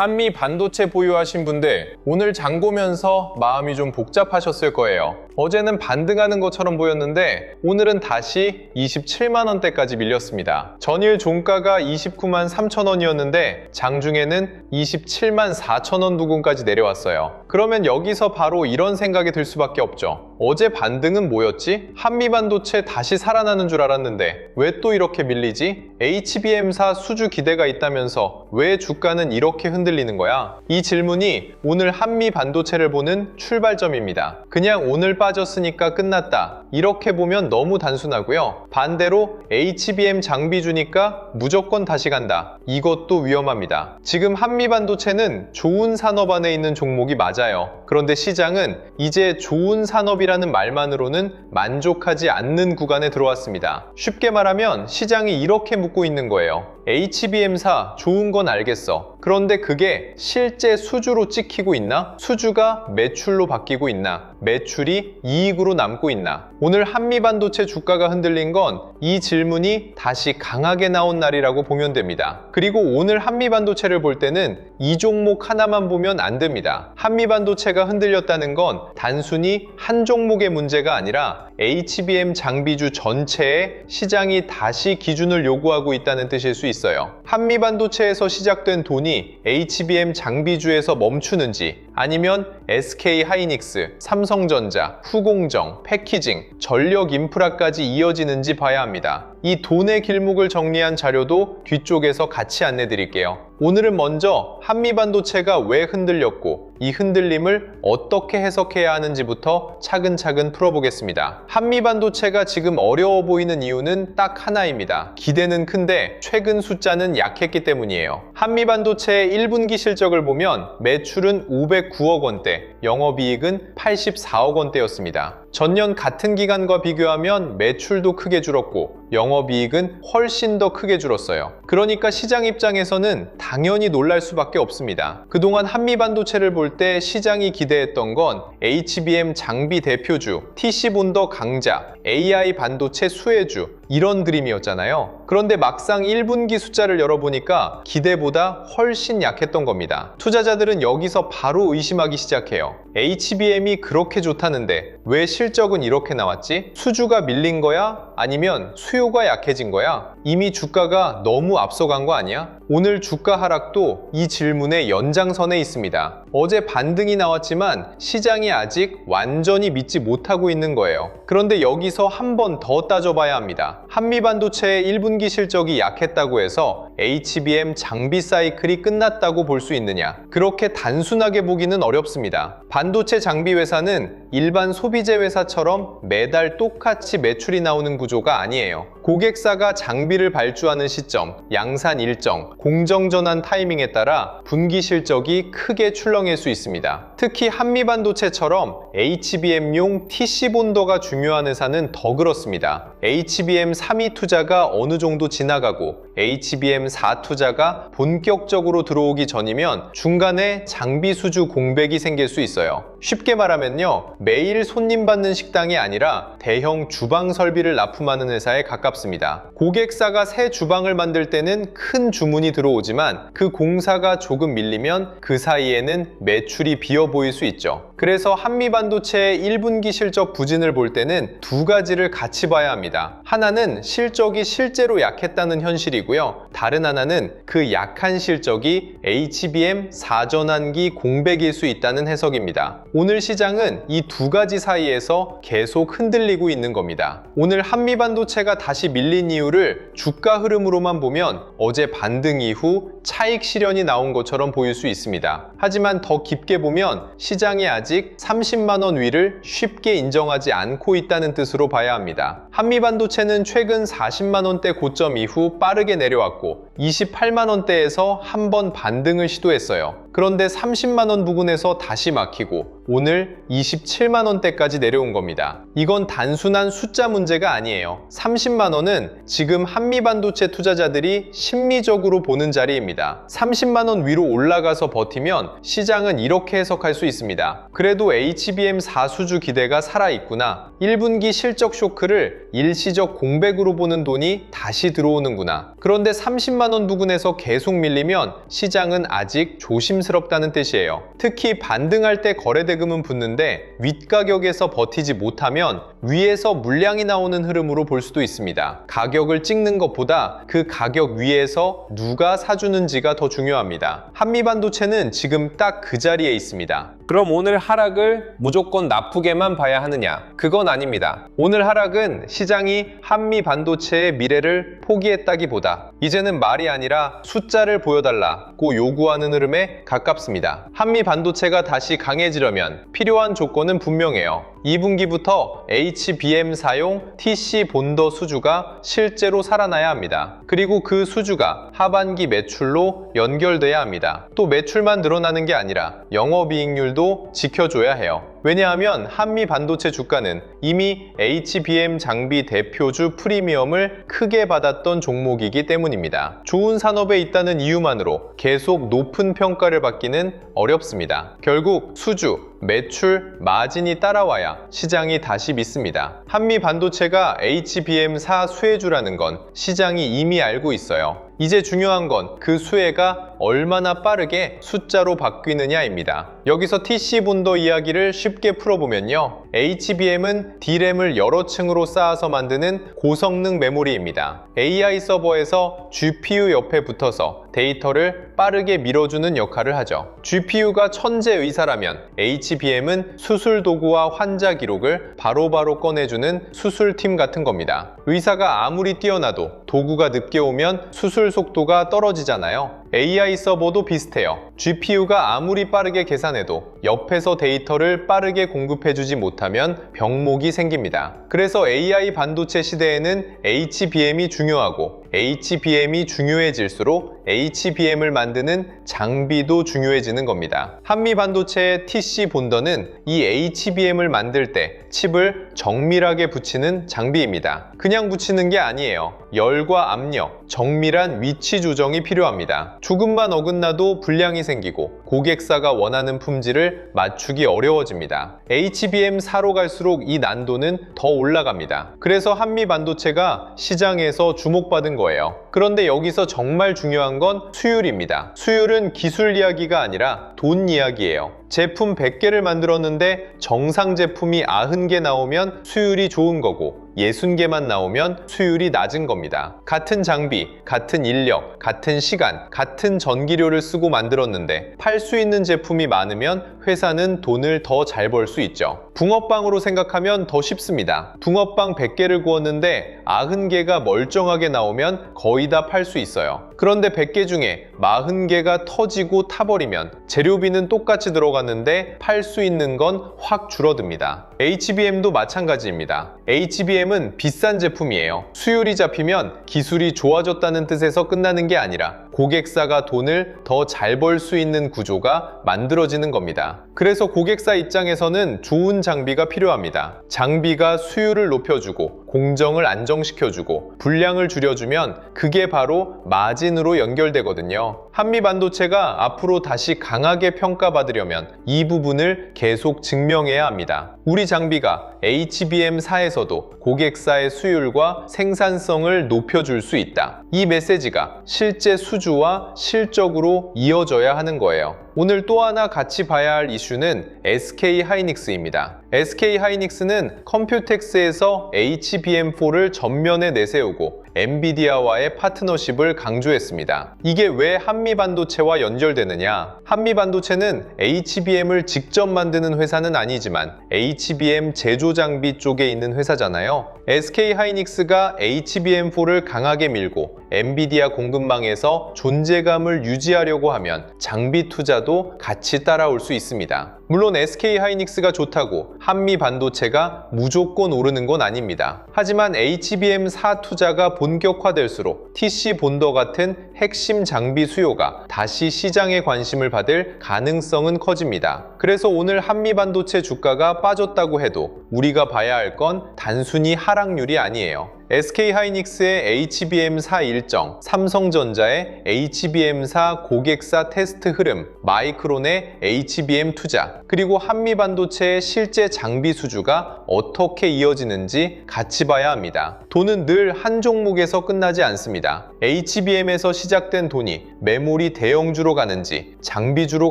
한미 반도체 보유하신 분들, 오늘 장 보면서 마음이 좀 복잡하셨을 거예요. 어제는 반등하는 것처럼 보였는데 오늘은 다시 27만 원대까지 밀렸습니다. 전일 종가가 29만 3천 원이었는데 장중에는 27만 4천 원 부근까지 내려왔어요. 그러면 여기서 바로 이런 생각이 들 수밖에 없죠. 어제 반등은 뭐였지? 한미 반도체 다시 살아나는 줄 알았는데 왜 또 이렇게 밀리지? HBM사 수주 기대가 있다면서 왜 주가는 이렇게 흔들리는 거야? 이 질문이 오늘 한미 반도체를 보는 출발점입니다. 그냥 오늘 빠졌으니까 끝났다, 이렇게 보면 너무 단순하고요. 반대로 HBM 장비 주니까 무조건 다시 간다, 이것도 위험합니다. 지금 한미 반도체는 좋은 산업 안에 있는 종목이 맞아요. 그런데 시장은 이제 좋은 산업이라는 말만으로는 만족하지 않는 구간에 들어왔습니다. 쉽게 말하면 시장이 이렇게 묻고 있는 거예요. HBM사 좋은 건 알겠어. 그런데 그게 실제 수주로 찍히고 있나? 수주가 매출로 바뀌고 있나? 매출이 이익으로 남고 있나? 오늘 한미반도체 주가가 흔들린 건 이 질문이 다시 강하게 나온 날이라고 보면 됩니다. 그리고 오늘 한미반도체를 볼 때는 이 종목 하나만 보면 안 됩니다. 한미반도체가 흔들렸다는 건 단순히 한 종목의 문제가 아니라 HBM 장비주 전체에 시장이 다시 기준을 요구하고 있다는 뜻일 수 있어요. 한미반도체에서 시작된 돈이 HBM 장비주에서 멈추는지, 아니면 SK하이닉스, 삼성전자, 후공정, 패키징, 전력 인프라까지 이어지는지 봐야 합니다. 이 돈의 길목을 정리한 자료도 뒤쪽에서 같이 안내 드릴게요. 오늘은 먼저 한미반도체가 왜 흔들렸고 이 흔들림을 어떻게 해석해야 하는지부터 차근차근 풀어보겠습니다. 한미반도체가 지금 어려워 보이는 이유는 딱 하나입니다. 기대는 큰데 최근 숫자는 약했기 때문이에요. 한미반도체의 1분기 실적을 보면 매출은 509억 원대, 영업이익은 84억 원대였습니다. 전년 같은 기간과 비교하면 매출도 크게 줄었고 영업이익은 훨씬 더 크게 줄었어요. 그러니까 시장 입장에서는 당연히 놀랄 수밖에 없습니다. 그동안 한미반도체를 볼 때 시장이 기대했던 건 HBM 장비 대표주, TC본더 강자, AI 반도체 수혜주, 이런 그림이었잖아요. 그런데 막상 1분기 숫자를 열어보니까 기대보다 훨씬 약했던 겁니다. 투자자들은 여기서 바로 의심하기 시작해요. HBM이 그렇게 좋다는데 왜 실적은 이렇게 나왔지? 수주가 밀린 거야? 아니면 수요가 약해진 거야? 이미 주가가 너무 앞서간 거 아니야? 오늘 주가 하락도 이 질문의 연장선에 있습니다. 어제 반등이 나왔지만 시장이 아직 완전히 믿지 못하고 있는 거예요. 그런데 여기서 한 번 더 따져봐야 합니다. 한미반도체의 1분기 실적이 약했다고 해서 HBM 장비 사이클이 끝났다고 볼 수 있느냐? 그렇게 단순하게 보기는 어렵습니다. 반도체 장비 회사는 일반 소비재 회사처럼 매달 똑같이 매출이 나오는 구조가 아니에요. 고객사가 장비를 발주하는 시점, 양산 일정, 공정 전환 타이밍에 따라 분기 실적이 크게 출렁일 수 있습니다. 특히 한미반도체처럼 HBM용 TC본더가 중요한 회사는 더 그렇습니다. HBM 3위 투자가 어느 정도 지나가고 HBM 4 투자가 본격적으로 들어오기 전이면 중간에 장비 수주 공백이 생길 수 있어요. 쉽게 말하면요, 매일 손님 받는 식당이 아니라 대형 주방 설비를 납품하는 회사에 가깝습니다. 고객사가 새 주방을 만들 때는 큰 주문이 들어오지만 그 공사가 조금 밀리면 그 사이에는 매출이 비어 보일 수 있죠. 그래서 한미반도체의 1분기 실적 부진을 볼 때는 두 가지를 같이 봐야 합니다. 하나는 실적이 실제로 약했다는 현실이고요. 다른 하나는 그 약한 실적이 HBM 4전환기 공백일 수 있다는 해석입니다. 오늘 시장은 이 두 가지 사이에서 계속 흔들리고 있는 겁니다. 오늘 한미반도체가 다시 밀린 이유를 주가 흐름으로만 보면 어제 반등 이후 차익 실현이 나온 것처럼 보일 수 있습니다. 하지만 더 깊게 보면 시장이 아직 30만 원 위를 쉽게 인정하지 않고 있다는 뜻으로 봐야 합니다. 한미반도체는 최근 40만 원대 고점 이후 빠르게 내려왔고 28만 원대에서 한 번 반등을 시도했어요. 그런데 30만 원 부근에서 다시 막히고 오늘 27만 원대까지 내려온 겁니다. 이건 단순한 숫자 문제가 아니에요. 30만 원은 지금 한미반도체 투자자들이 심리적으로 보는 자리입니다. 30만 원 위로 올라가서 버티면 시장은 이렇게 해석할 수 있습니다. 그래도 HBM4 수주 기대가 살아있구나. 1분기 실적 쇼크를 일시적 공백으로 보는 돈이 다시 들어오는구나. 그런데 30만 원 부근에서 계속 밀리면 시장은 아직 조심스럽다는 뜻이에요. 특히 반등할 때 거래대금은 붙는데 윗가격에서 버티지 못하면 위에서 물량이 나오는 흐름으로 볼 수도 있습니다. 가격을 찍는 것보다 그 가격 위에서 누가 사주는지가 더 중요합니다. 한미반도체는 지금 딱 그 자리에 있습니다. 그럼 오늘 하락을 무조건 나쁘게만 봐야 하느냐? 그건 아닙니다. 오늘 하락은 시장이 한미반도체의 미래를 포기했다기보다 이제는 말이 아니라 숫자를 보여달라고 요구하는 흐름에 가깝습니다. 한미반도체가 다시 강해지려면 필요한 조건은 분명해요. 2분기부터 HBM4용 TC 본더 수주가 실제로 살아나야 합니다. 그리고 그 수주가 하반기 매출로 연결돼야 합니다. 또 매출만 늘어나는 게 아니라 영업이익률도 지켜줘야 해요. 왜냐하면 한미 반도체 주가는 이미 HBM 장비 대표주 프리미엄을 크게 받았던 종목이기 때문입니다. 좋은 산업에 있다는 이유만으로 계속 높은 평가를 받기는 어렵습니다. 결국 수주, 매출, 마진이 따라와야 시장이 다시 믿습니다. 한미 반도체가 HBM4 수혜주라는 건 시장이 이미 알고 있어요. 이제 중요한 건 그 수혜가 얼마나 빠르게 숫자로 바뀌느냐입니다. 여기서 TC 본더 이야기를 쉽게 풀어보면요. HBM은 D램을 여러 층으로 쌓아서 만드는 고성능 메모리입니다. AI 서버에서 GPU 옆에 붙어서 데이터를 빠르게 밀어주는 역할을 하죠. GPU가 천재 의사라면 HBM은 수술 도구와 환자 기록을 바로바로 꺼내주는 수술팀 같은 겁니다. 의사가 아무리 뛰어나도 도구가 늦게 오면 수술 속도가 떨어지잖아요. AI 서버도 비슷해요. GPU가 아무리 빠르게 계산해도 옆에서 데이터를 빠르게 공급해주지 못하면 병목이 생깁니다. 그래서 AI 반도체 시대에는 HBM이 중요하고 HBM이 중요해질수록 HBM을 만드는 장비도 중요해지는 겁니다. 한미 반도체의 TC 본더는 이 HBM을 만들 때 칩을 정밀하게 붙이는 장비입니다. 그냥 붙이는 게 아니에요. 열과 압력, 정밀한 위치 조정이 필요합니다. 조금만 어긋나도 불량이 생기고 고객사가 원하는 품질을 맞추기 어려워집니다. HBM4로 갈수록 이 난도는 더 올라갑니다. 그래서 한미 반도체가 시장에서 주목받은 거예요. 그런데 여기서 정말 중요한 건 수율입니다. 수율은 기술 이야기가 아니라 돈 이야기예요. 제품 100개를 만들었는데 정상 제품이 90개 나오면 수율이 좋은 거고 60개만 나오면 수율이 낮은 겁니다. 같은 장비, 같은 인력, 같은 시간, 같은 전기료를 쓰고 만들었는데 팔 수 있는 제품이 많으면 회사는 돈을 더 잘 벌 수 있죠. 붕어빵으로 생각하면 더 쉽습니다. 붕어빵 100개를 구웠는데 90개가 멀쩡하게 나오면 거의 다 팔 수 있어요. 그런데 100개 중에 40개가 터지고 타버리면 재료비는 똑같이 들어갔는데 팔 수 있는 건 확 줄어듭니다. HBM도 마찬가지입니다. HBM은 비싼 제품이에요. 수율이 잡히면 기술이 좋아졌다는 뜻에서 끝나는 게 아니라 고객사가 돈을 더 잘 벌 수 있는 구조가 만들어지는 겁니다. 그래서 고객사 입장에서는 좋은 장비가 필요합니다. 장비가 수율을 높여주고 공정을 안정시켜주고 불량을 줄여주면 그게 바로 마진으로 연결되거든요. 한미 반도체가 앞으로 다시 강하게 평가받으려면 이 부분을 계속 증명해야 합니다. 우리 장비가 HBM4에서도 고객사의 수율과 생산성을 높여줄 수 있다. 이 메시지가 실제 수주와 실적으로 이어져야 하는 거예요. 오늘 또 하나 같이 봐야 할 이슈는 SK하이닉스입니다. SK하이닉스는 컴퓨텍스에서 HBM4를 전면에 내세우고 엔비디아와의 파트너십을 강조했습니다. 이게 왜 한미반도체와 연결되느냐? 한미반도체는 HBM을 직접 만드는 회사는 아니지만 HBM 제조 장비 쪽에 있는 회사잖아요. SK하이닉스가 HBM4를 강하게 밀고 엔비디아 공급망에서 존재감을 유지하려고 하면 장비 투자도 같이 따라올 수 있습니다. 물론 SK하이닉스가 좋다고 한미 반도체가 무조건 오르는 건 아닙니다. 하지만 HBM4 투자가 본격화될수록 TC 본더 같은 핵심 장비 수요가 다시 시장의 관심을 받을 가능성은 커집니다. 그래서 오늘 한미 반도체 주가가 빠졌다고 해도 우리가 봐야 할 건 단순히 하락률이 아니에요. SK하이닉스의 HBM4 일정, 삼성전자의 HBM4 고객사 테스트 흐름, 마이크론의 HBM 투자, 그리고 한미반도체의 실제 장비 수주가 어떻게 이어지는지 같이 봐야 합니다. 돈은 늘 한 종목에서 끝나지 않습니다. HBM에서 시작된 돈이 메모리 대형주로 가는지, 장비주로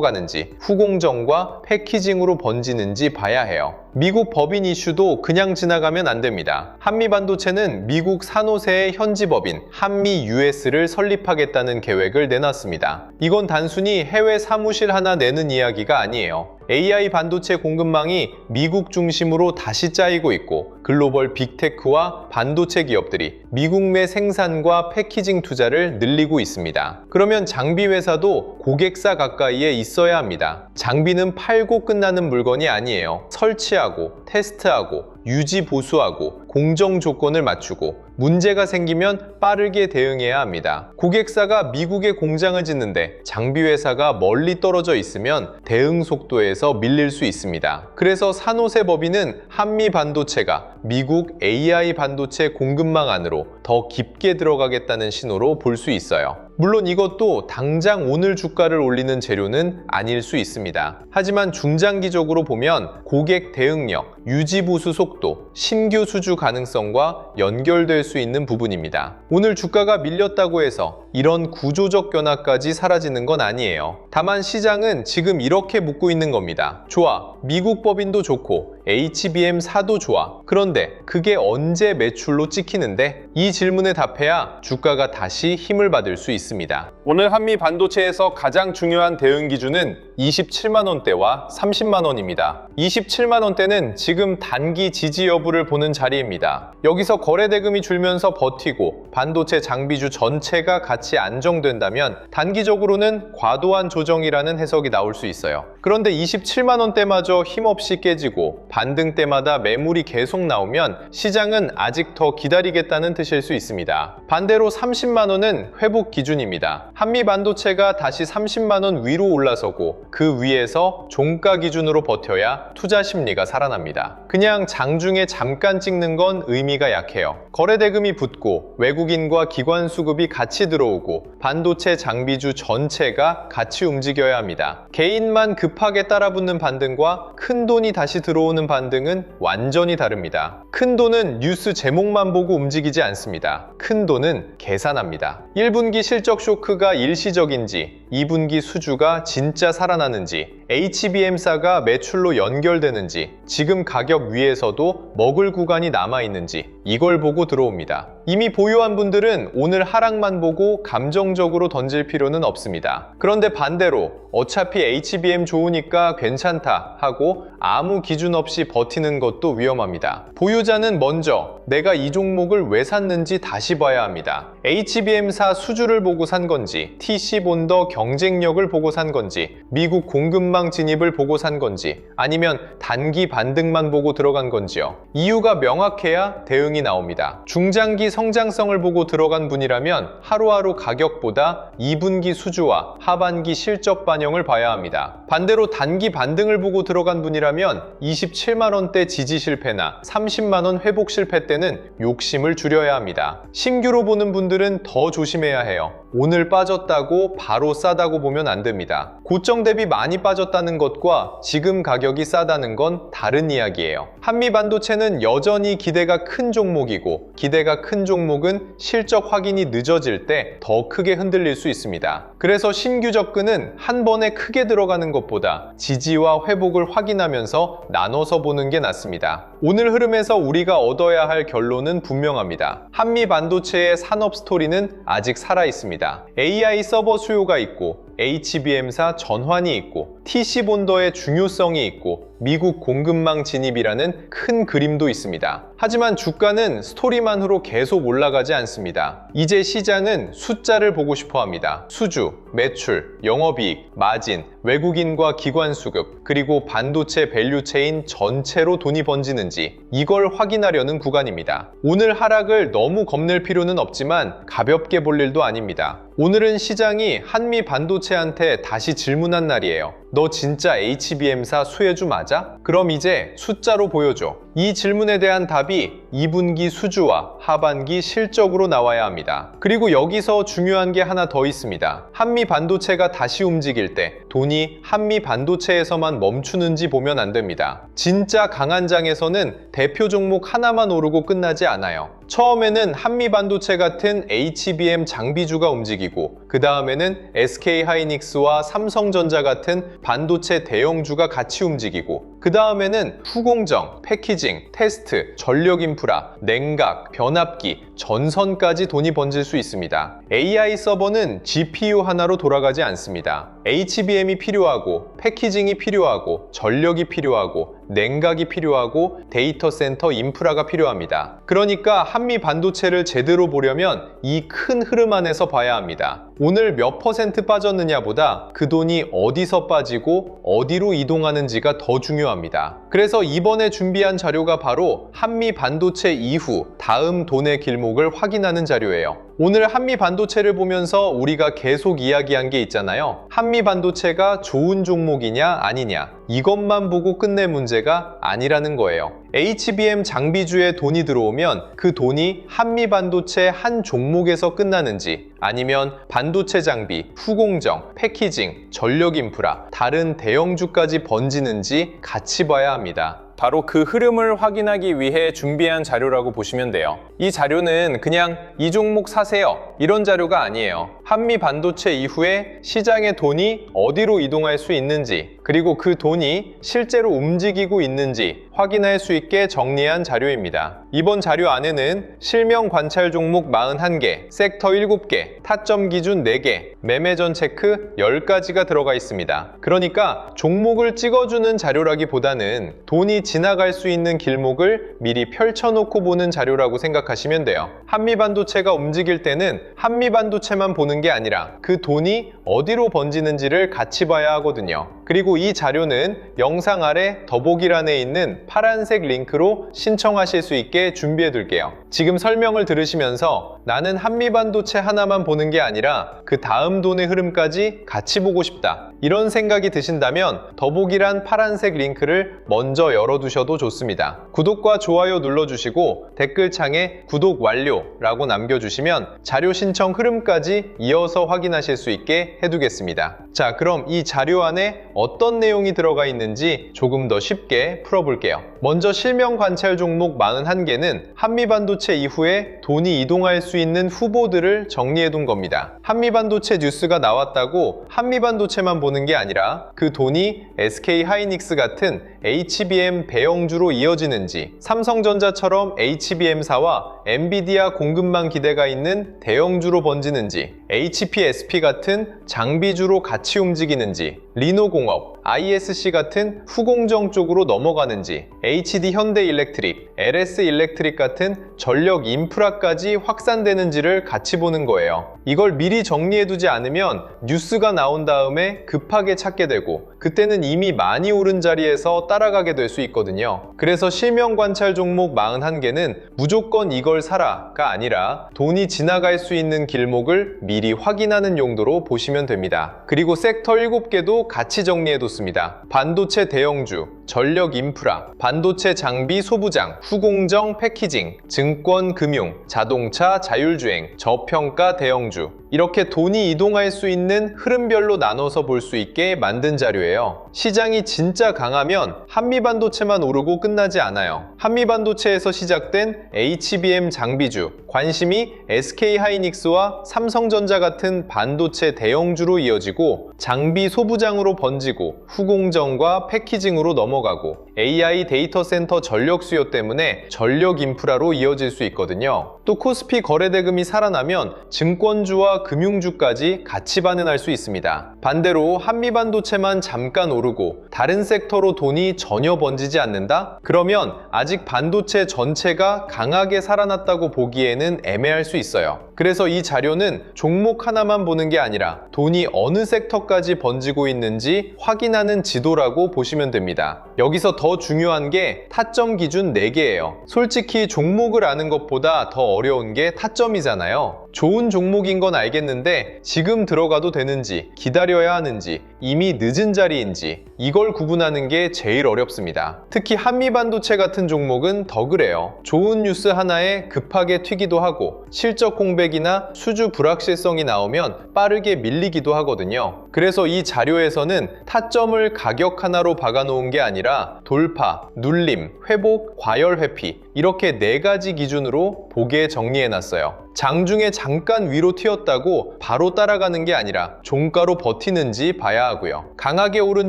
가는지, 후공정과 패키징으로 번지는지 봐야 해요. 미국 법인 이슈도 그냥 지나가면 안 됩니다. 한미반도체는 미국 산호세의 현지 법인 한미 US를 설립하겠다는 계획을 내놨습니다. 이건 단순히 해외 사무실 하나 내는 이야기가 아니에요. AI 반도체 공급망이 미국 중심으로 다시 짜이고 있고 글로벌 빅테크와 반도체 기업들이 미국 내 생산과 패키징 투자를 늘리고 있습니다. 그러면 장비 회사도 고객사 가까이에 있어야 합니다. 장비는 팔고 끝나는 물건이 아니에요. 설치하고 테스트하고 유지 보수하고 공정 조건을 맞추고 문제가 생기면 빠르게 대응해야 합니다. 고객사가 미국에 공장을 짓는데 장비 회사가 멀리 떨어져 있으면 대응 속도에서 밀릴 수 있습니다. 그래서 산호세 법인은 한미 반도체가 미국 AI 반도체 공급망 안으로 더 깊게 들어가겠다는 신호로 볼 수 있어요. 물론 이것도 당장 오늘 주가를 올리는 재료는 아닐 수 있습니다. 하지만 중장기적으로 보면 고객 대응력, 유지 보수 속도, 신규 수주 가능성과 연결될 수 있는 부분입니다. 오늘 주가가 밀렸다고 해서 이런 구조적 변화까지 사라지는 건 아니에요. 다만 시장은 지금 이렇게 묻고 있는 겁니다. 좋아, 미국 법인도 좋고 HBM4도 좋아. 그런데 그게 언제 매출로 찍히는데? 이 질문에 답해야 주가가 다시 힘을 받을 수 있습니다. 오늘 한미 반도체에서 가장 중요한 대응 기준은 27만 원대와 30만 원입니다. 27만 원대는 지금 단기 지지 여부를 보는 자리입니다. 여기서 거래 대금이 줄면서 버티고 반도체 장비주 전체가 같이 안정된다면 단기적으로는 과도한 조정이라는 해석이 나올 수 있어요. 그런데 27만 원대마저 힘없이 깨지고 반등 때마다 매물이 계속 나오면 시장은 아직 더 기다리겠다는 뜻일 수 있습니다. 반대로 30만 원은 회복 기준입니다. 한미 반도체가 다시 30만 원 위로 올라서고 그 위에서 종가 기준으로 버텨야 투자 심리가 살아납니다. 그냥 장중에 잠깐 찍는 건 의미가 약해요. 거래 대금이 붙고 외국인과 기관 수급이 같이 들어오고 반도체 장비주 전체가 같이 움직여야 합니다. 개인만 급하게 따라붙는 반등과 큰 돈이 다시 들어오는 반등은 완전히 다릅니다. 큰 돈은 뉴스 제목만 보고 움직이지 않습니다. 큰 돈은 계산합니다. 1분기 실적 쇼크가 일시적인지 2분기 수주가 진짜 살아나는지 HBM4가 매출로 연결되는지 지금 가격 위에서도 먹을 구간이 남아있는지 이걸 보고 들어옵니다. 이미 보유한 분들은 오늘 하락만 보고 감정적으로 던질 필요는 없습니다. 그런데 반대로 어차피 HBM 좋으니까 괜찮다 하고 아무 기준 없이 버티는 것도 위험합니다. 보유자는 먼저 내가 이 종목을 왜 샀는지 다시 봐야 합니다. HBM4 수주를 보고 산 건지, TC 본더 경쟁력을 보고 산 건지, 미국 공급망 진입을 보고 산 건지, 아니면 단기 반등만 보고 들어간 건지요. 이유가 명확해야 대응이 나옵니다. 중장기 성장성을 보고 들어간 분이라면 하루하루 가격보다 2분기 수주와 하반기 실적 반영을 봐야 합니다. 반대로 단기 반등을 보고 들어간 분이라면 27만 원대 지지 실패나 30만 원 회복 실패 때는 욕심을 줄여야 합니다. 신규로 보는 분들은 더 조심해야 해요. 오늘 빠졌다고 바로 싸다고 보면 안 됩니다. 고점 대비 많이 빠졌다는 것과 지금 가격이 싸다는 건 다른 이야기예요. 한미 반도체는 여전히 기대가 큰 종목이고 기대가 큰 종목은 실적 확인이 늦어질 때 더 크게 흔들릴 수 있습니다. 그래서 신규 접근은 한 번에 크게 들어가는 것보다 지지와 회복을 확인하면서 나눠서 보는 게 낫습니다. 오늘 흐름에서 우리가 얻어야 할 결론은 분명합니다. 한미 반도체의 산업 스토리는 아직 살아 있습니다. AI 서버 수요가 있고 HBM사 전환이 있고 TC본더의 중요성이 있고 미국 공급망 진입이라는 큰 그림도 있습니다. 하지만 주가는 스토리만으로 계속 올라가지 않습니다. 이제 시장은 숫자를 보고 싶어 합니다. 수주, 매출, 영업이익, 마진, 외국인과 기관 수급, 그리고 반도체 밸류체인 전체로 돈이 번지는지 이걸 확인하려는 구간입니다. 오늘 하락을 너무 겁낼 필요는 없지만 가볍게 볼 일도 아닙니다. 오늘은 시장이 한미 반도체한테 다시 질문한 날이에요. 너 진짜 HBM사 수혜주 맞아? 그럼 이제 숫자로 보여줘. 이 질문에 대한 답이 2분기 수주와 하반기 실적으로 나와야 합니다. 그리고 여기서 중요한 게 하나 더 있습니다. 한미 반도체가 다시 움직일 때 돈이 한미 반도체에서만 멈추는지 보면 안 됩니다. 진짜 강한 장에서는 대표 종목 하나만 오르고 끝나지 않아요. 처음에는 한미 반도체 같은 HBM 장비주가 움직이고 그 다음에는 SK하이닉스와 삼성전자 같은 반도체 대형주가 같이 움직이고 그 다음에는 후공정, 패키징, 테스트, 전력 인프라, 냉각, 변압기, 전선까지 돈이 번질 수 있습니다. AI 서버는 GPU 하나로 돌아가지 않습니다. HBM이 필요하고 패키징이 필요하고 전력이 필요하고 냉각이 필요하고 데이터 센터 인프라가 필요합니다. 그러니까 한미 반도체를 제대로 보려면 이 큰 흐름 안에서 봐야 합니다. 오늘 몇 퍼센트 빠졌느냐보다 그 돈이 어디서 빠지고 어디로 이동하는지가 더 중요합니다. 그래서 이번에 준비한 자료가 바로 한미 반도체 이후 다음 돈의 길목을 확인하는 자료예요. 오늘 한미 반도체를 보면서 우리가 계속 이야기한 게 있잖아요. 한미 반도체가 좋은 종목이냐 아니냐 이것만 보고 끝낼 문제가 아니라는 거예요. HBM 장비주에 돈이 들어오면 그 돈이 한미 반도체 한 종목에서 끝나는지 아니면 반도체 장비, 후공정, 패키징, 전력 인프라, 다른 대형주까지 번지는지 같이 봐야 합니다. 바로 그 흐름을 확인하기 위해 준비한 자료라고 보시면 돼요. 이 자료는 그냥 이 종목 사세요 이런 자료가 아니에요. 한미 반도체 이후에 시장의 돈이 어디로 이동할 수 있는지 그리고 그 돈이 실제로 움직이고 있는지 확인할 수 있게 정리한 자료입니다. 이번 자료 안에는 실명 관찰 종목 41개, 섹터 7개, 타점 기준 4개, 매매전 체크 10가지가 들어가 있습니다. 그러니까 종목을 찍어주는 자료라기보다는 돈이 지나갈 수 있는 길목을 미리 펼쳐놓고 보는 자료라고 생각하시면 돼요. 한미 반도체가 움직일 때는 한미 반도체만 보는 게 아니라 그 돈이 어디로 번지는지를 같이 봐야 하거든요. 그리고 이 자료는 영상 아래 더보기란에 있는 파란색 링크로 신청하실 수 있게 준비해 둘게요. 지금 설명을 들으시면서 나는 한미 반도체 하나만 보는 게 아니라 그 다음 돈의 흐름까지 같이 보고 싶다. 이런 생각이 드신다면 더보기란 파란색 링크를 먼저 열어두셔도 좋습니다. 구독과 좋아요 눌러주시고 댓글창에 구독 완료라고 남겨주시면 자료 신청 흐름까지 이어서 확인하실 수 있게 해두겠습니다. 자, 그럼 이 자료 안에 어떤 내용이 들어가 있는지 조금 더 쉽게 풀어볼게요. 먼저 실명 관찰 종목 41개는 한미 반도체 이후에 돈이 이동할 수 있는 후보들을 정리해둔 겁니다. 한미 반도체 뉴스가 나왔다고 한미 반도체만 보는 게 아니라 그 돈이 SK하이닉스 같은 HBM 배형주로 이어지는지, 삼성전자처럼 HBM사와 엔비디아 공급망 기대가 있는 대형주로 번지는지, HPSP 같은 장비주로 같이 움직이는지, 리노공업, ISC 같은 후공정 쪽으로 넘어가는지, HD 현대일렉트릭, LS일렉트릭 같은 전력 인프라까지 확산되는지를 같이 보는 거예요. 이걸 미리 정리해두지 않으면 뉴스가 나온 다음에 급하게 찾게 되고 그때는 이미 많이 오른 자리에서 따라가게 될 수 있거든요. 그래서 실명 관찰 종목 41개는 무조건 이걸 사라가 아니라 돈이 지나갈 수 있는 길목을 미리 확인하는 용도로 보시면 됩니다. 그리고 섹터 7개도 같이 정리해뒀습니다. 반도체 대형주, 전력 인프라, 반도체 장비 소부장, 후공정 패키징, 증권 금융, 자동차 자율주행, 저평가 대형주 이렇게 돈이 이동할 수 있는 흐름별로 나눠서 볼 수 있게 만든 자료예요. 시장이 진짜 강하면 한미 반도체만 오르고 끝나지 않아요. 한미 반도체에서 시작된 HBM 장비주, 관심이 SK하이닉스와 삼성전자 같은 반도체 대형주로 이어지고 장비 소부장으로 번지고 후공정과 패키징으로 넘어가고 AI 데이터 센터 전력 수요 때문에 전력 인프라로 이어질 수 있거든요. 또 코스피 거래대금이 살아나면 증권주와 기술주와 금융주까지 같이 반응할 수 있습니다. 반대로 한미반도체만 잠깐 오르고 다른 섹터로 돈이 전혀 번지지 않는다? 그러면 아직 반도체 전체가 강하게 살아났다고 보기에는 애매할 수 있어요. 그래서 이 자료는 종목 하나만 보는 게 아니라 돈이 어느 섹터까지 번지고 있는지 확인하는 지도라고 보시면 됩니다. 여기서 더 중요한 게 타점 기준 4개예요. 솔직히 종목을 아는 것보다 더 어려운 게 타점이잖아요. 좋은 종목인 건 알겠는데 지금 들어가도 되는지, 기다려야 하는지, 이미 늦은 자리인지 이걸 구분하는 게 제일 어렵습니다. 특히 한미반도체 같은 종목은 더 그래요. 좋은 뉴스 하나에 급하게 튀기도 하고 실적 공백이나 수주 불확실성이 나오면 빠르게 밀리기도 하거든요. 그래서 이 자료에서는 타점을 가격 하나로 박아놓은 게 아니라 돌파, 눌림, 회복, 과열 회피 이렇게 4가지 기준으로 보게 정리해놨어요. 장중에 잠깐 위로 튀었다고 바로 따라가는 게 아니라 종가로 버티는지 봐야 하고요. 강하게 오른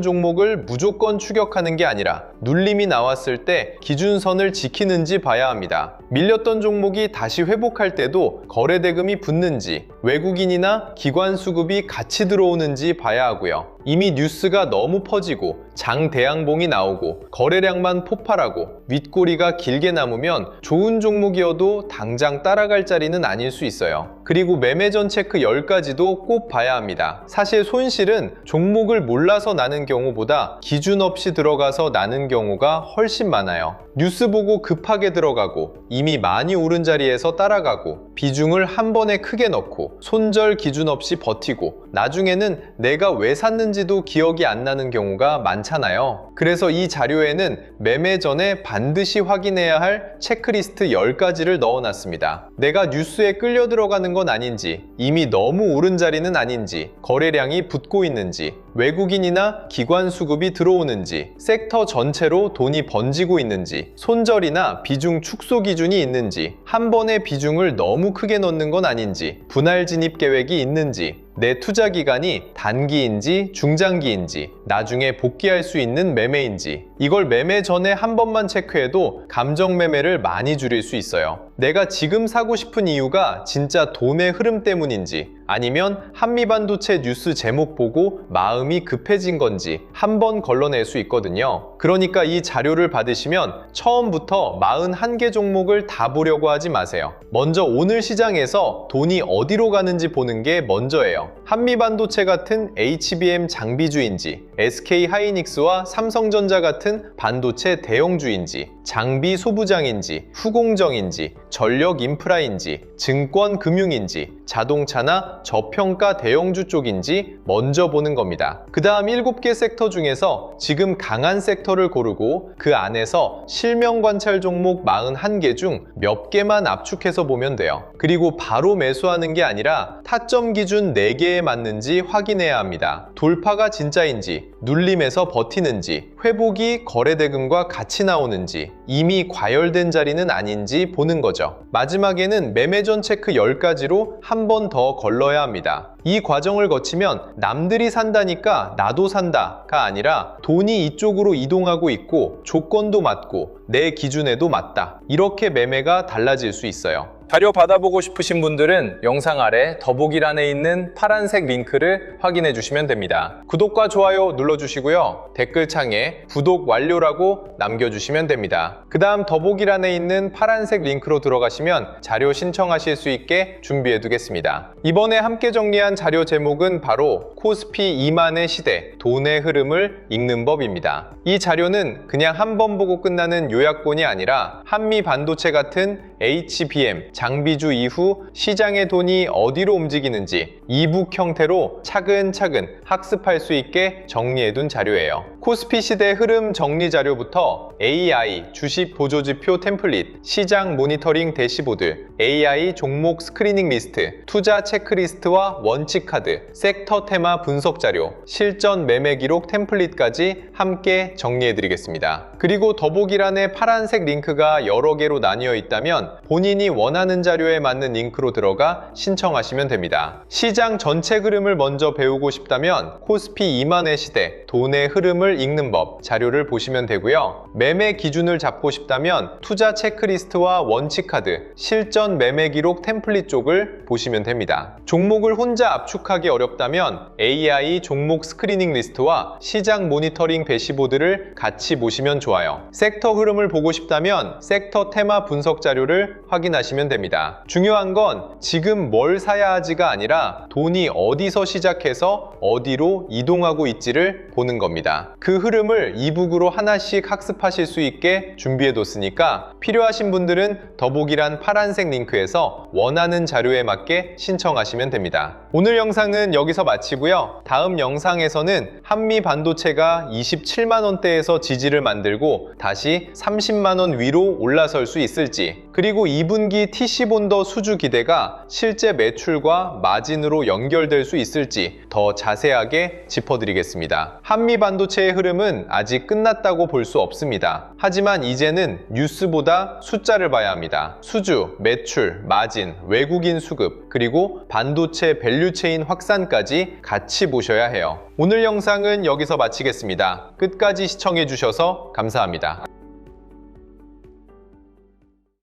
종목을 무조건 추격하는 게 아니라 눌림이 나왔을 때 기준선을 지키는지 봐야 합니다. 밀렸던 종목이 다시 회복할 때도 거래 대금이 붙는지, 외국인이나 기관 수급이 같이 들어오는지 봐야 하고요. 이미 뉴스가 너무 퍼지고 장대양봉이 나오고 거래량만 폭발하고 윗꼬리가 길게 남으면 좋은 종목이어도 당장 따라갈 자리는 아닐 수 있어요. 그리고 매매전 체크 10가지도 꼭 봐야 합니다. 사실 손실은 종목을 몰라서 나는 경우보다 기준 없이 들어가서 나는 경우가 훨씬 많아요. 뉴스 보고 급하게 들어가고 이미 많이 오른 자리에서 따라가고 비중을 한 번에 크게 넣고 손절 기준 없이 버티고 나중에는 내가 왜 샀는지도 기억이 안 나는 경우가 많잖아요. 그래서 이 자료에는 매매 전에 반드시 확인해야 할 체크리스트 10가지를 넣어놨습니다. 내가 뉴스에 끌려 들어가는 건 아닌지, 이미 너무 오른 자리는 아닌지, 거래량이 붙고 있는지, 외국인이나 기관 수급이 들어오는지, 섹터 전체로 돈이 번지고 있는지, 손절이나 비중 축소 기준이 있는지, 한 번에 비중을 너무 크게 넣는 건 아닌지, 분할 진입 계획이 있는지, 내 투자 기간이 단기인지 중장기인지, 나중에 복귀할 수 있는 매매인지, 이걸 매매 전에 한 번만 체크해도 감정 매매를 많이 줄일 수 있어요. 내가 지금 사고 싶은 이유가 진짜 돈의 흐름 때문인지, 아니면 한미반도체 뉴스 제목 보고 마음이 급해진 건지 한 번 걸러낼 수 있거든요. 그러니까 이 자료를 받으시면 처음부터 41개 종목을 다 보려고 하지 마세요. 먼저 오늘 시장에서 돈이 어디로 가는지 보는 게 먼저예요. 한미반도체 같은 HBM 장비주인지, SK하이닉스와 삼성전자 같은 반도체 대형주인지, 장비 소부장인지, 후공정인지, 전력 인프라인지, 증권 금융인지, 자동차나 저평가 대형주 쪽인지 먼저 보는 겁니다. 그 다음 7개 섹터 중에서 지금 강한 섹터를 고르고 그 안에서 실명 관찰 종목 41개 중 몇 개만 압축해서 보면 돼요. 그리고 바로 매수하는 게 아니라 타점 기준 4개에 맞는지 확인해야 합니다. 돌파가 진짜인지, 눌림에서 버티는지, 회복이 거래대금과 같이 나오는지, 이미 과열된 자리는 아닌지 보는 거죠. 마지막에는 매매전 체크 10가지로 한 번 더 걸러야 합니다. 이 과정을 거치면 남들이 산다니까 나도 산다가 아니라 돈이 이쪽으로 이동하고 있고 조건도 맞고 내 기준에도 맞다. 이렇게 매매가 달라질 수 있어요. 자료 받아보고 싶으신 분들은 영상 아래 더보기란에 있는 파란색 링크를 확인해 주시면 됩니다. 구독과 좋아요 눌러주시고요. 댓글창에 구독 완료라고 남겨주시면 됩니다. 그 다음 더보기란에 있는 파란색 링크로 들어가시면 자료 신청하실 수 있게 준비해 두겠습니다. 이번에 함께 정리한 자료 제목은 바로 코스피 2만의 시대, 돈의 흐름을 읽는 법입니다. 이 자료는 그냥 한 번 보고 끝나는 요약본이 아니라 한미 반도체 같은 HBM, 장비주 이후 시장의 돈이 어디로 움직이는지 이북 형태로 차근차근 학습할 수 있게 정리해둔 자료예요. 코스피 시대 흐름 정리 자료부터 AI, 주식 보조지표 템플릿, 시장 모니터링 대시보드, AI 종목 스크리닝 리스트, 투자 체크리스트와 원칙 카드, 섹터 테마 분석 자료, 실전 매매 기록 템플릿까지 함께 정리해드리겠습니다. 그리고 더보기란에 파란색 링크가 여러 개로 나뉘어 있다면 본인이 원하는 자료에 맞는 링크로 들어가 신청하시면 됩니다. 시장 전체 흐름을 먼저 배우고 싶다면 코스피 2만의 시대, 돈의 흐름을 시장을 읽는 법 자료를 보시면 되고요. 매매 기준을 잡고 싶다면 투자 체크리스트와 원칙 카드, 실전 매매 기록 템플릿 쪽을 보시면 됩니다. 종목을 혼자 압축하기 어렵다면 AI 종목 스크리닝 리스트와 시장 모니터링 대시보드를 같이 보시면 좋아요. 섹터 흐름을 보고 싶다면 섹터 테마 분석 자료를 확인하시면 됩니다. 중요한 건 지금 뭘 사야 하지가 아니라 돈이 어디서 시작해서 어디로 이동하고 있지를 보는 겁니다. 그 흐름을 이북으로 하나씩 학습하실 수 있게 준비해뒀으니까 필요하신 분들은 더보기란 파란색 링크에서 원하는 자료에 맞게 신청하시면 됩니다. 오늘 영상은 여기서 마치고요. 다음 영상에서는 한미 반도체가 27만원대에서 지지를 만들고 다시 30만원 위로 올라설 수 있을지, 그리고 2분기 TC본더 수주 기대가 실제 매출과 마진으로 연결될 수 있을지 더 자세하게 짚어드리겠습니다. 한미 반도체의 흐름은 아직 끝났다고 볼 수 없습니다. 하지만 이제는 뉴스보다 숫자를 봐야 합니다. 수주, 매출, 마진, 외국인 수급, 그리고 반도체 밸류체인 확산까지 같이 보셔야 해요. 오늘 영상은 여기서 마치겠습니다. 끝까지 시청해주셔서 감사합니다.